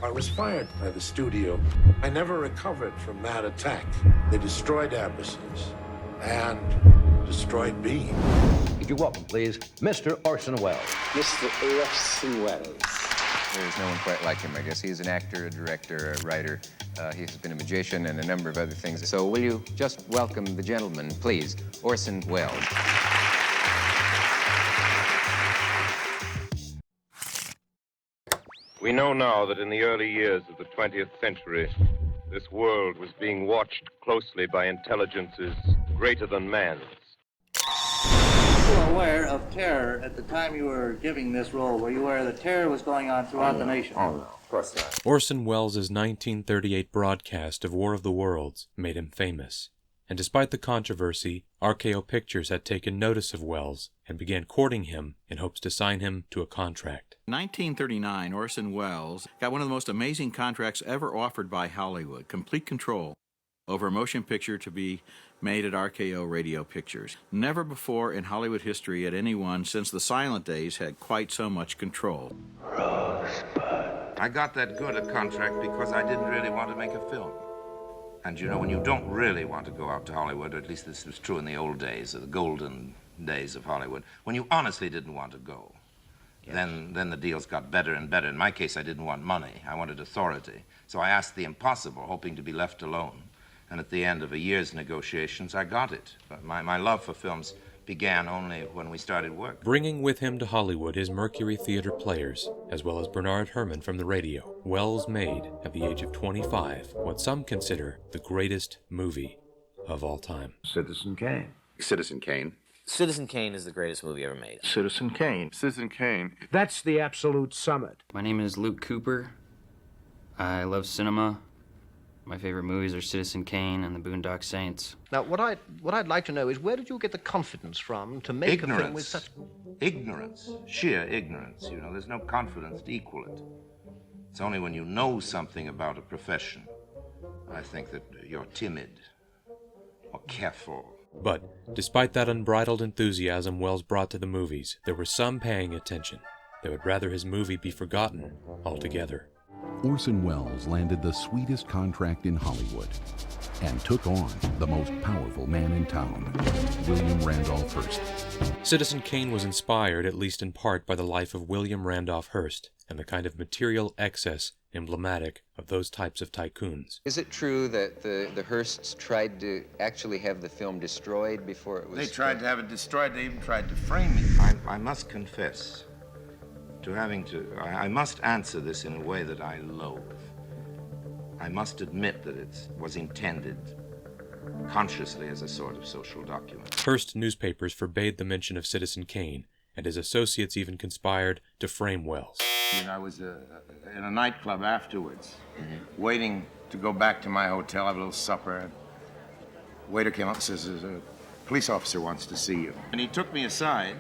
I was fired by the studio. I never recovered from that attack. They destroyed Ambersons and destroyed me. If you welcome, please, Mr. Orson Welles. Mr. Orson Welles. There's no one quite like him, I guess. He's an actor, a director, a writer. He has been a magician and a number of other things. So will you just welcome the gentleman, please, Orson Welles. We know now that in the early years of the 20th century, this world was being watched closely by intelligences greater than man's. You were aware of terror at the time you were giving this role? Were you aware that terror was going on throughout the nation? Oh, no, of course not. Orson Welles' 1938 broadcast of War of the Worlds made him famous. And despite the controversy, RKO Pictures had taken notice of Welles and began courting him in hopes to sign him to a contract. In 1939, Orson Welles got one of the most amazing contracts ever offered by Hollywood, complete control over a motion picture to be made at RKO Radio Pictures. Never before in Hollywood history had anyone since the silent days had quite so much control. Rosebud. I got that good a contract because I didn't really want to make a film. And you know, when you don't really want to go out to Hollywood, or at least this was true in the old days, the golden days of Hollywood, when you honestly didn't want to go, yes, then the deals got better and better. In my case, I didn't want money. I wanted authority. So I asked the impossible, hoping to be left alone. And at the end of a year's negotiations, I got it. But my love for films began only when we started work. Bringing with him to Hollywood his Mercury Theater players, as well as Bernard Herrmann from the radio, Welles made, at the age of 25, what some consider the greatest movie of all time. Citizen Kane. Citizen Kane. Citizen Kane is the greatest movie ever made. Citizen Kane. Citizen Kane. That's the absolute summit. My name is Luke Cooper. I love cinema. My favorite movies are Citizen Kane and The Boondock Saints. Now, what I'd like to know is, where did you get the confidence from to make a film with such... Ignorance. Sheer ignorance. You know, there's no confidence to equal it. It's only when you know something about a profession, I think, that you're timid or careful. But despite that unbridled enthusiasm Welles brought to the movies, there were some paying attention. They would rather his movie be forgotten altogether. Orson Welles landed the sweetest contract in Hollywood and took on the most powerful man in town, William Randolph Hearst. Citizen Kane was inspired, at least in part, by the life of William Randolph Hearst and the kind of material excess emblematic of those types of tycoons. Is it true that the Hearsts tried to actually have the film destroyed before it was... They tried to have it destroyed. They even tried to frame me. I must confess to having to... I must answer this in a way that I loathe. I must admit that it was intended consciously as a sort of social document. Hearst newspapers forbade the mention of Citizen Kane, and his associates even conspired to frame Welles. You know, I was in a nightclub afterwards, waiting to go back to my hotel, have a little supper. Waiter came up and says, a police officer wants to see you. And he took me aside,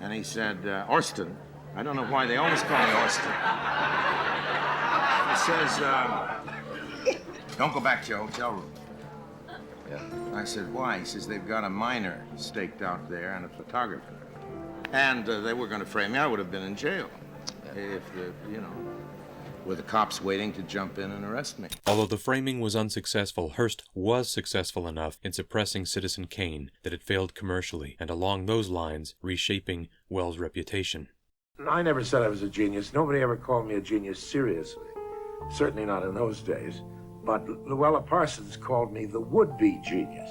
and he said, Orson, I don't know why they always call me Orson. He says, don't go back to your hotel room. Yeah. I said, why? He says, they've got a miner staked out there and a photographer. And they were going to frame me. I would have been in jail if with the cops waiting to jump in and arrest me. Although the framing was unsuccessful, Hearst was successful enough in suppressing Citizen Kane that it failed commercially, and along those lines, reshaping Welles' reputation. I never said I was a genius. Nobody ever called me a genius seriously. Certainly not in those days. But Luella Parsons called me the would-be genius.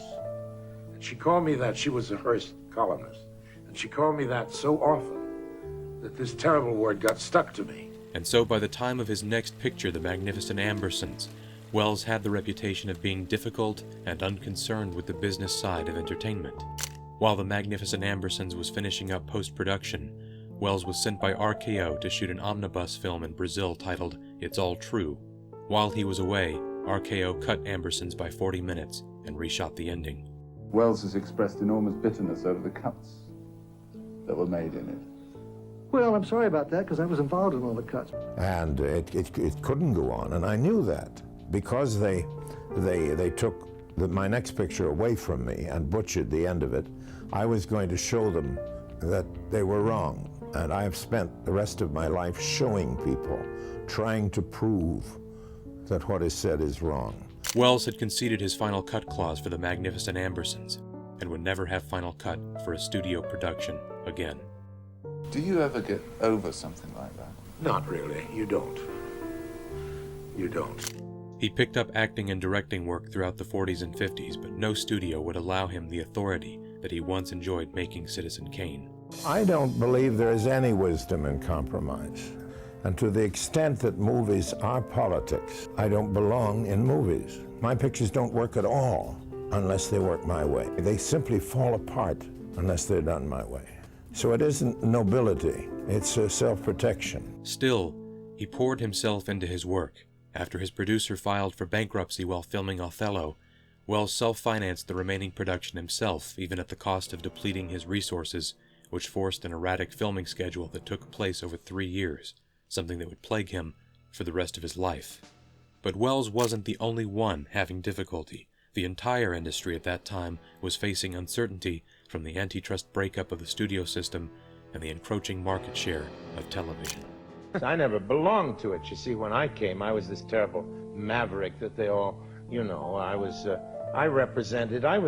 And she called me that. She was a Hearst columnist. And she called me that so often that this terrible word got stuck to me. And so by the time of his next picture, The Magnificent Ambersons, Welles had the reputation of being difficult and unconcerned with the business side of entertainment. While The Magnificent Ambersons was finishing up post-production, Welles was sent by RKO to shoot an omnibus film in Brazil titled It's All True. While he was away, RKO cut Ambersons by 40 minutes and reshot the ending. Welles has expressed enormous bitterness over the cuts that were made in it. Well, I'm sorry about that, because I was involved in all the cuts. And it couldn't go on, and I knew that. Because they took my next picture away from me and butchered the end of it, I was going to show them that they were wrong. And I have spent the rest of my life showing people, trying to prove that what is said is wrong. Welles had conceded his final cut clause for the Magnificent Ambersons and would never have final cut for a studio production again. Do you ever get over something like that? Not really. You don't. You don't. He picked up acting and directing work throughout the 40s and 50s, but no studio would allow him the authority that he once enjoyed making Citizen Kane. I don't believe there is any wisdom in compromise. And to the extent that movies are politics, I don't belong in movies. My pictures don't work at all unless they work my way. They simply fall apart unless they're done my way. So it isn't nobility, it's self-protection. Still, he poured himself into his work. After his producer filed for bankruptcy while filming Othello, Welles self-financed the remaining production himself, even at the cost of depleting his resources, which forced an erratic filming schedule that took place over 3 years, something that would plague him for the rest of his life. But Welles wasn't the only one having difficulty. The entire industry at that time was facing uncertainty from the antitrust breakup of the studio system and the encroaching market share of television. I never belonged to it. You see, when I came, I was this terrible maverick that they all, I was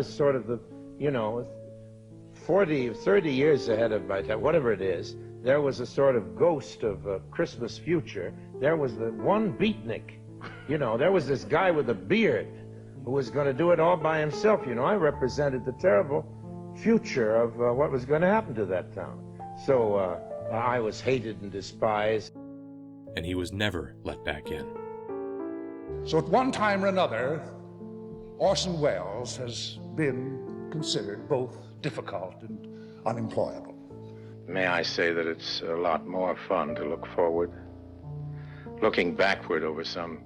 sort of the, 30 years ahead of my time, whatever it is. There was a sort of ghost of a Christmas future. There was the one beatnik, there was this guy with a beard who was going to do it all by himself. I represented the terrible future of what was going to happen to that town. So I was hated and despised. And he was never let back in. So at one time or another, Orson Welles has been considered both difficult and unemployable. May I say that it's a lot more fun to look forward? Looking backward over some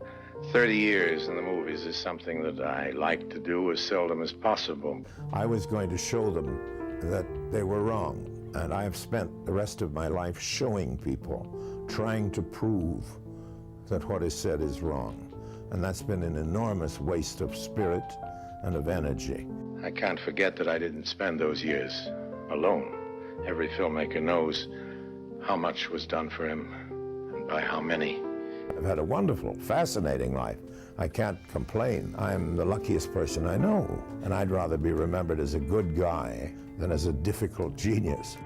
30 years in the movies is something that I like to do as seldom as possible. I was going to show them that they were wrong, and I have spent the rest of my life showing people, trying to prove that what is said is wrong. And that's been an enormous waste of spirit and of energy. I can't forget that I didn't spend those years alone. Every filmmaker knows how much was done for him and by how many. I've had a wonderful, fascinating life. I can't complain. I'm the luckiest person I know. And I'd rather be remembered as a good guy than as a difficult genius.